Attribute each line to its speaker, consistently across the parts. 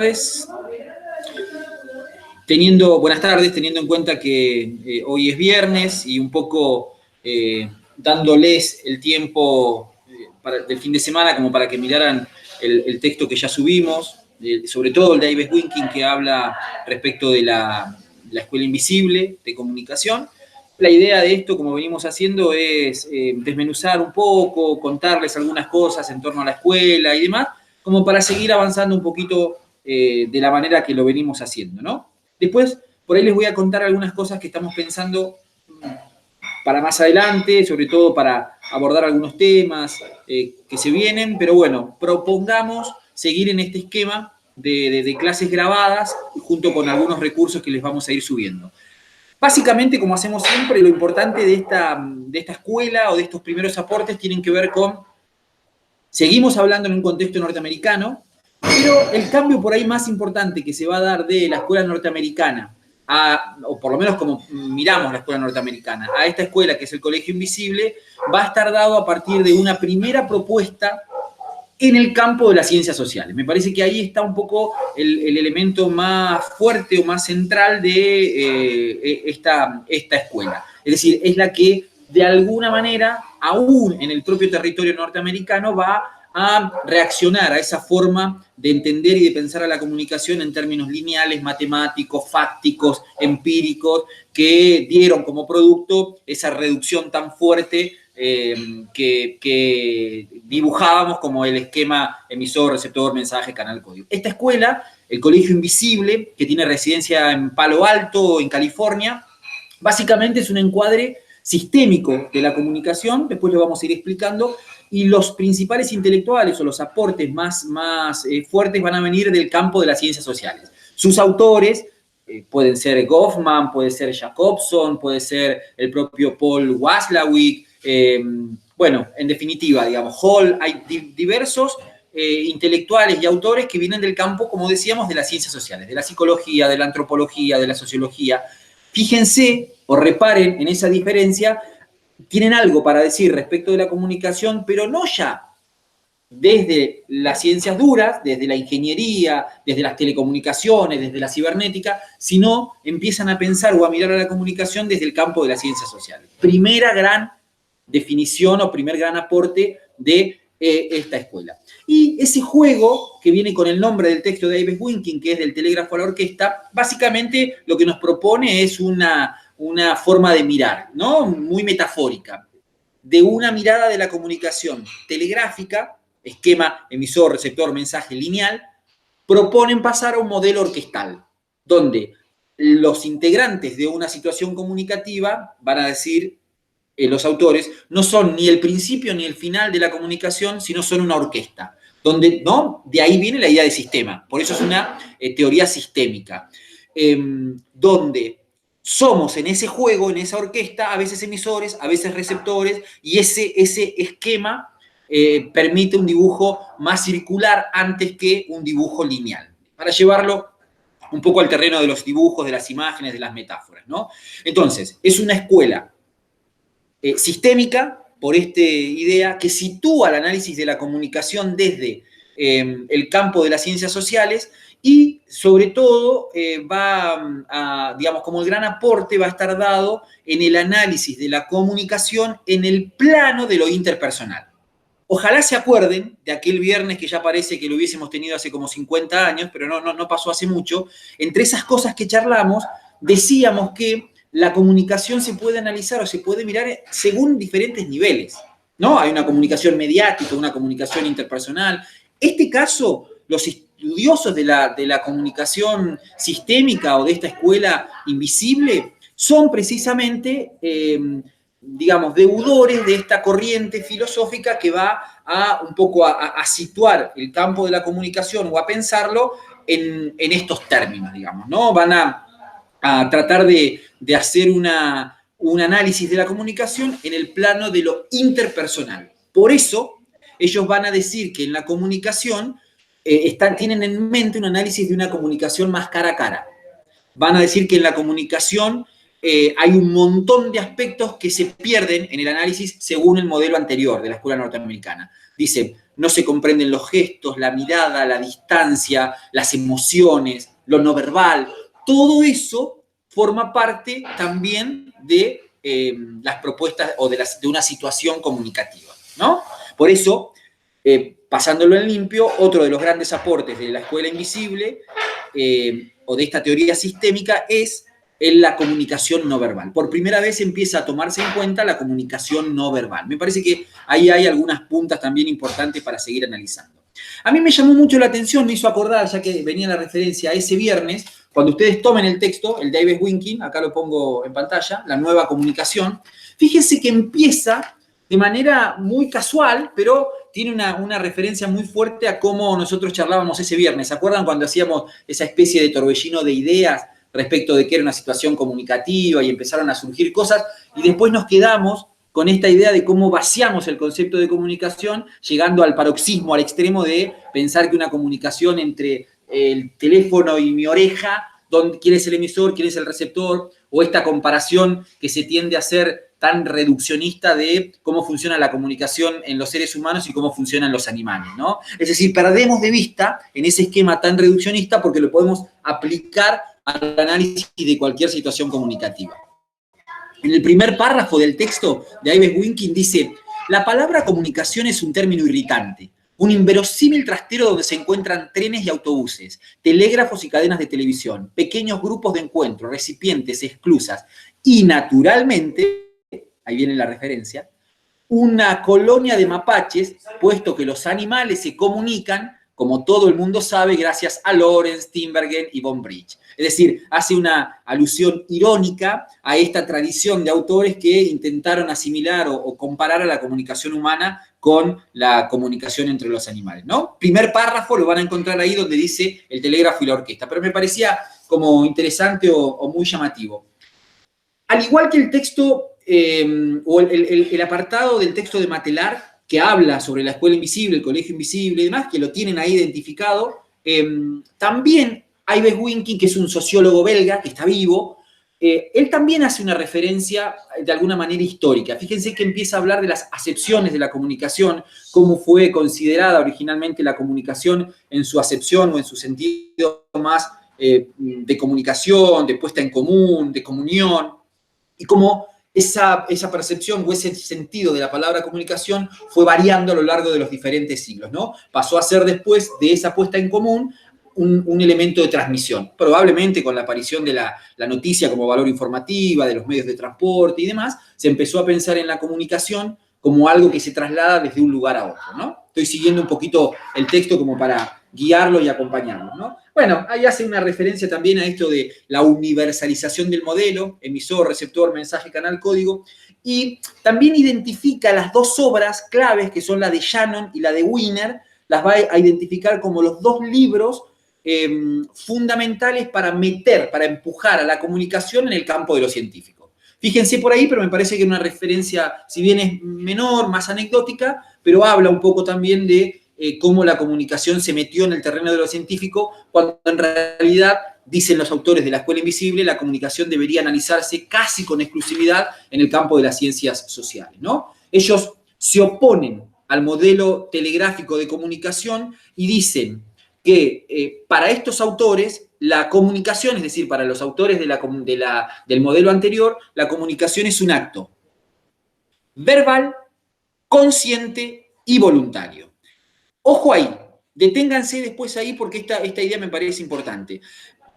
Speaker 1: tardes, teniendo en cuenta que hoy es viernes y un poco dándoles el tiempo del fin de semana como para que miraran el texto que ya subimos, sobre todo el de Ives Winking, que habla respecto de la Escuela Invisible de Comunicación. La idea de esto, como venimos haciendo, es desmenuzar un poco, contarles algunas cosas en torno a la escuela y demás, como para seguir avanzando un poquito de la manera que lo venimos haciendo, ¿no? Después, por ahí les voy a contar algunas cosas que estamos pensando para más adelante, sobre todo para abordar algunos temas que se vienen, pero bueno, propongamos seguir en este esquema de clases grabadas junto con algunos recursos que les vamos a ir subiendo. Básicamente, como hacemos siempre, lo importante de esta escuela o de estos primeros aportes tienen que ver con, seguimos hablando en un contexto norteamericano, pero el cambio por ahí más importante que se va a dar de la escuela norteamericana, o por lo menos como miramos la escuela norteamericana, a esta escuela que es el Colegio Invisible, va a estar dado a partir de una primera propuesta en el campo de las ciencias sociales. Me parece que ahí está un poco el elemento más fuerte o más central de esta escuela. Es decir, es la que de alguna manera, aún en el propio territorio norteamericano, va a reaccionar a esa forma de entender y de pensar a la comunicación en términos lineales, matemáticos, fácticos, empíricos, que dieron como producto esa reducción tan fuerte que dibujábamos como el esquema emisor, receptor, mensaje, canal, código. Esta escuela, el Colegio Invisible, que tiene residencia en Palo Alto, en California, básicamente es un encuadre sistémico de la comunicación, después lo vamos a ir explicando, y los principales intelectuales o los aportes más fuertes van a venir del campo de las ciencias sociales. Sus autores pueden ser Goffman, puede ser Jacobson, puede ser el propio Paul Watzlawick, bueno, en definitiva, digamos, Hall, hay diversos intelectuales y autores que vienen del campo, como decíamos, de las ciencias sociales, de la psicología, de la antropología, de la sociología. Fíjense o reparen en esa diferencia, tienen algo para decir respecto de la comunicación, pero no ya desde las ciencias duras, desde la ingeniería, desde las telecomunicaciones, desde la cibernética, sino empiezan a pensar o a mirar a la comunicación desde el campo de las ciencias sociales. Primera gran definición o primer gran aporte de esta escuela. Y ese juego que viene con el nombre del texto de Ives Winking, que es del telégrafo a la orquesta, básicamente lo que nos propone es una forma de mirar, ¿no? Muy metafórica, de una mirada de la comunicación telegráfica, esquema emisor, receptor, mensaje lineal, proponen pasar a un modelo orquestal, donde los integrantes de una situación comunicativa van a decir, los autores, no son ni el principio ni el final de la comunicación, sino son una orquesta, donde, ¿no? De ahí viene la idea de sistema, por eso es una teoría sistémica, donde somos en ese juego, en esa orquesta, a veces emisores, a veces receptores, y ese esquema permite un dibujo más circular antes que un dibujo lineal, para llevarlo un poco al terreno de los dibujos, de las imágenes, de las metáforas, ¿no? Entonces, es una escuela sistémica, por esta idea, que sitúa el análisis de la comunicación desde el campo de las ciencias sociales y, sobre todo, va a, digamos, como el gran aporte va a estar dado en el análisis de la comunicación en el plano de lo interpersonal. Ojalá se acuerden de aquel viernes que ya parece que lo hubiésemos tenido hace como 50 años, pero no pasó hace mucho. Entre esas cosas que charlamos, decíamos que la comunicación se puede analizar o se puede mirar según diferentes niveles, ¿no? Hay una comunicación mediática, una comunicación interpersonal. Este caso, los estudiosos de la comunicación sistémica o de esta escuela invisible son precisamente, digamos, deudores de esta corriente filosófica que va a un poco a situar el campo de la comunicación o a pensarlo en estos términos, digamos, ¿no? Van a tratar de hacer un análisis de la comunicación en el plano de lo interpersonal. Por eso, ellos van a decir que en la comunicación tienen en mente un análisis de una comunicación más cara a cara. Van a decir que en la comunicación hay un montón de aspectos que se pierden en el análisis según el modelo anterior de la escuela norteamericana. Dice, no se comprenden los gestos, la mirada, la distancia, las emociones, lo no verbal. Todo eso forma parte también de las propuestas o de una situación comunicativa, ¿no? Por eso, pasándolo en limpio, otro de los grandes aportes de la escuela invisible o de esta teoría sistémica es en la comunicación no verbal. Por primera vez empieza a tomarse en cuenta la comunicación no verbal. Me parece que ahí hay algunas puntas también importantes para seguir analizando. A mí me llamó mucho la atención, me hizo acordar, ya que venía la referencia a ese viernes, cuando ustedes tomen el texto, el de Ives Winking, acá lo pongo en pantalla, la nueva comunicación, fíjense que empieza de manera muy casual, pero tiene una referencia muy fuerte a cómo nosotros charlábamos ese viernes. ¿Se acuerdan cuando hacíamos esa especie de torbellino de ideas respecto de qué era una situación comunicativa y empezaron a surgir cosas? Y después nos quedamos con esta idea de cómo vaciamos el concepto de comunicación, llegando al paroxismo, al extremo de pensar que una comunicación entre el teléfono y mi oreja, quién es el emisor, quién es el receptor, o esta comparación que se tiende a hacer tan reduccionista de cómo funciona la comunicación en los seres humanos y cómo funcionan los animales, ¿no? Es decir, perdemos de vista en ese esquema tan reduccionista porque lo podemos aplicar al análisis de cualquier situación comunicativa. En el primer párrafo del texto de Ives Winking dice: la palabra comunicación es un término irritante, un inverosímil trastero donde se encuentran trenes y autobuses, telégrafos y cadenas de televisión, pequeños grupos de encuentro, recipientes, esclusas y, naturalmente, ahí viene la referencia, una colonia de mapaches, puesto que los animales se comunican, como todo el mundo sabe, gracias a Lawrence, Tinbergen y von Bridge. Es decir, hace una alusión irónica a esta tradición de autores que intentaron asimilar o comparar a la comunicación humana con la comunicación entre los animales, ¿no? Primer párrafo lo van a encontrar ahí donde dice el telégrafo y la orquesta, pero me parecía como interesante o muy llamativo. Al igual que el texto o el apartado del texto de Matelar, que habla sobre la escuela invisible, el colegio invisible y demás, que lo tienen ahí identificado, también Ives Winking, que es un sociólogo belga, que está vivo, él también hace una referencia de alguna manera histórica. Fíjense que empieza a hablar de las acepciones de la comunicación, cómo fue considerada originalmente la comunicación en su acepción o en su sentido más de comunicación, de puesta en común, de comunión, y cómo esa percepción o ese sentido de la palabra comunicación fue variando a lo largo de los diferentes siglos, ¿no? Pasó a ser después de esa puesta en común un elemento de transmisión, probablemente con la aparición de la noticia como valor informativa, de los medios de transporte y demás, se empezó a pensar en la comunicación como algo que se traslada desde un lugar a otro, ¿no? Estoy siguiendo un poquito el texto como para guiarlo y acompañarlo, ¿no? Bueno, ahí hace una referencia también a esto de la universalización del modelo, emisor, receptor, mensaje, canal, código, y también identifica las dos obras claves, que son la de Shannon y la de Wiener, las va a identificar como los dos libros fundamentales para empujar a la comunicación en el campo de lo científico. Fíjense por ahí, pero me parece que es una referencia, si bien es menor, más anecdótica, pero habla un poco también de cómo la comunicación se metió en el terreno de lo científico, cuando en realidad, dicen los autores de la Escuela Invisible, la comunicación debería analizarse casi con exclusividad en el campo de las ciencias sociales, ¿no? Ellos se oponen al modelo telegráfico de comunicación y dicen que para estos autores la comunicación, es decir, para los autores del modelo anterior, la comunicación es un acto verbal, consciente y voluntario. Ojo ahí, deténganse después ahí porque esta idea me parece importante.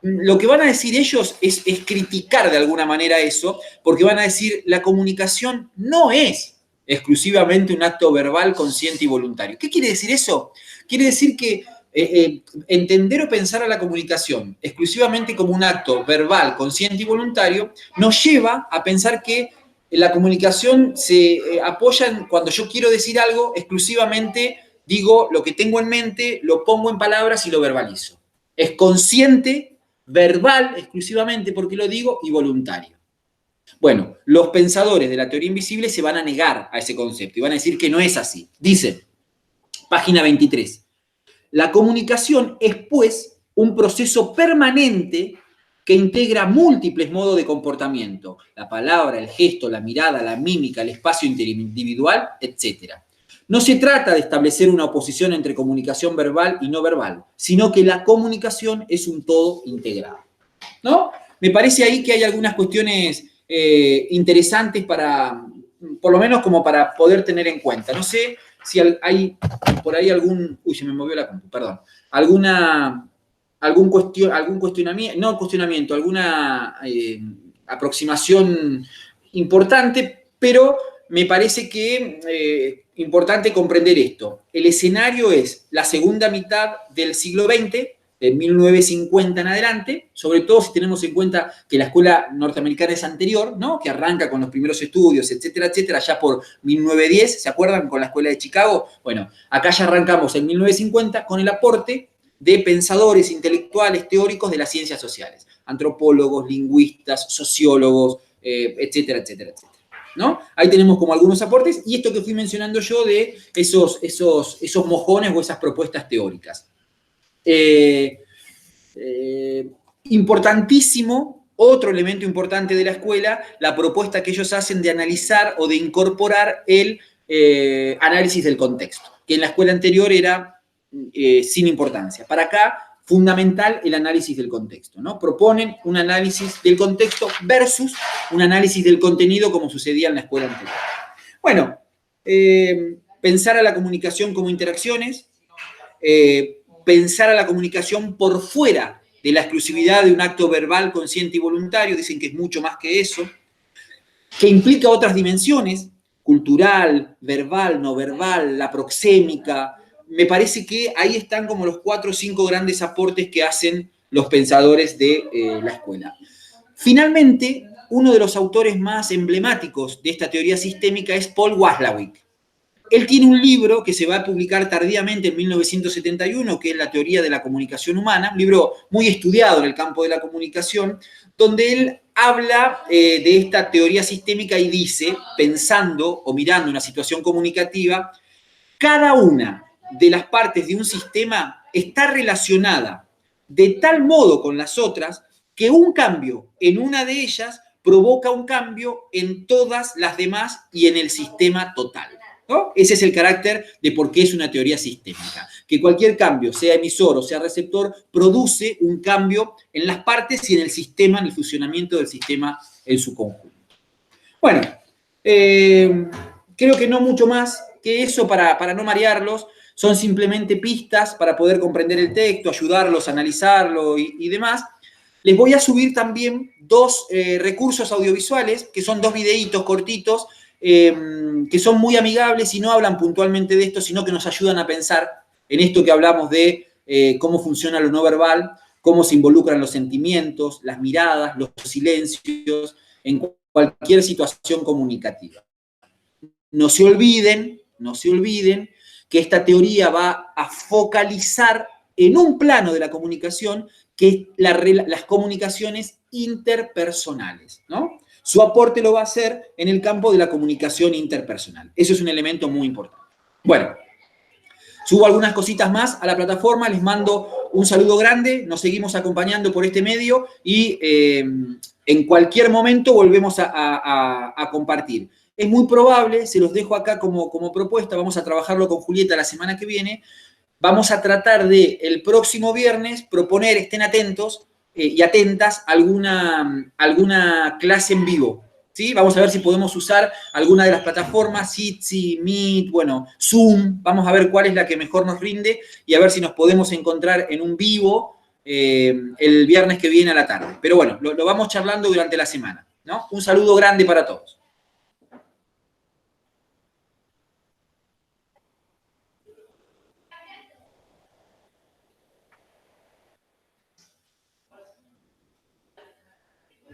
Speaker 1: Lo que van a decir ellos es criticar de alguna manera eso, porque van a decir la comunicación no es exclusivamente un acto verbal, consciente y voluntario. ¿Qué quiere decir eso? Quiere decir que entender o pensar a la comunicación exclusivamente como un acto verbal, consciente y voluntario nos lleva a pensar que la comunicación se apoya en cuando yo quiero decir algo exclusivamente digo lo que tengo en mente, lo pongo en palabras y lo verbalizo. Es consciente, verbal exclusivamente porque lo digo y voluntario. Bueno, los pensadores de la teoría invisible se van a negar a ese concepto y van a decir que no es así. Dicen, página 23, la comunicación es, pues, un proceso permanente que integra múltiples modos de comportamiento, la palabra, el gesto, la mirada, la mímica, el espacio interindividual, etc. No se trata de establecer una oposición entre comunicación verbal y no verbal, sino que la comunicación es un todo integrado, ¿no? Me parece ahí que hay algunas cuestiones interesantes para, por lo menos como para poder tener en cuenta. No sé si hay por ahí algún, uy, se me movió la compu, perdón, algún cuestionamiento, no cuestionamiento, alguna aproximación importante, pero me parece que importante comprender esto. El escenario es la segunda mitad del siglo XX, de 1950 en adelante, sobre todo si tenemos en cuenta que la escuela norteamericana es anterior, ¿no? Que arranca con los primeros estudios, etcétera, etcétera, ya por 1910, ¿se acuerdan? Con la escuela de Chicago. Bueno, acá ya arrancamos en 1950 con el aporte de pensadores intelectuales teóricos de las ciencias sociales, antropólogos, lingüistas, sociólogos, etcétera, etcétera, etcétera. ¿No? Ahí tenemos como algunos aportes y esto que fui mencionando yo de esos mojones o esas propuestas teóricas. Importantísimo, otro elemento importante de la escuela, la propuesta que ellos hacen de analizar o de incorporar el análisis del contexto, que en la escuela anterior era sin importancia. Para acá, fundamental el análisis del contexto, ¿no? Proponen un análisis del contexto versus un análisis del contenido como sucedía en la escuela anterior. Bueno, pensar a la comunicación como interacciones, pensar a la comunicación por fuera de la exclusividad de un acto verbal, consciente y voluntario, dicen que es mucho más que eso, que implica otras dimensiones, cultural, verbal, no verbal, la proxémica. Me parece que ahí están como los 4 o 5 grandes aportes que hacen los pensadores de la escuela. Finalmente, uno de los autores más emblemáticos de esta teoría sistémica es Paul Watzlawick. Él tiene un libro que se va a publicar tardíamente en 1971, que es La teoría de la comunicación humana, un libro muy estudiado en el campo de la comunicación, donde él habla de esta teoría sistémica y dice, pensando o mirando una situación comunicativa, cada una de las partes de un sistema está relacionada de tal modo con las otras que un cambio en una de ellas provoca un cambio en todas las demás y en el sistema total, ¿no? Ese es el carácter de por qué es una teoría sistémica. Que cualquier cambio, sea emisor o sea receptor, produce un cambio en las partes y en el sistema, en el funcionamiento del sistema en su conjunto. Bueno, creo que no mucho más que eso para no marearlos. Son simplemente pistas para poder comprender el texto, ayudarlos a analizarlo y demás. Les voy a subir también 2 recursos audiovisuales, que son 2 videitos cortitos, que son muy amigables y no hablan puntualmente de esto, sino que nos ayudan a pensar en esto que hablamos de cómo funciona lo no verbal, cómo se involucran los sentimientos, las miradas, los silencios, en cualquier situación comunicativa. No se olviden que esta teoría va a focalizar en un plano de la comunicación que es las comunicaciones interpersonales, ¿no? Su aporte lo va a hacer en el campo de la comunicación interpersonal. Eso es un elemento muy importante. Bueno, subo algunas cositas más a la plataforma, les mando un saludo grande, nos seguimos acompañando por este medio y en cualquier momento volvemos a compartir. Es muy probable, se los dejo acá como propuesta, vamos a trabajarlo con Julieta la semana que viene, vamos a tratar de el próximo viernes proponer, estén atentos y atentas, alguna clase en vivo, ¿sí? Vamos a ver si podemos usar alguna de las plataformas, Jitsi, Meet, bueno, Zoom, vamos a ver cuál es la que mejor nos rinde y a ver si nos podemos encontrar en un vivo el viernes que viene a la tarde. Pero bueno, lo vamos charlando durante la semana, ¿no? Un saludo grande para todos.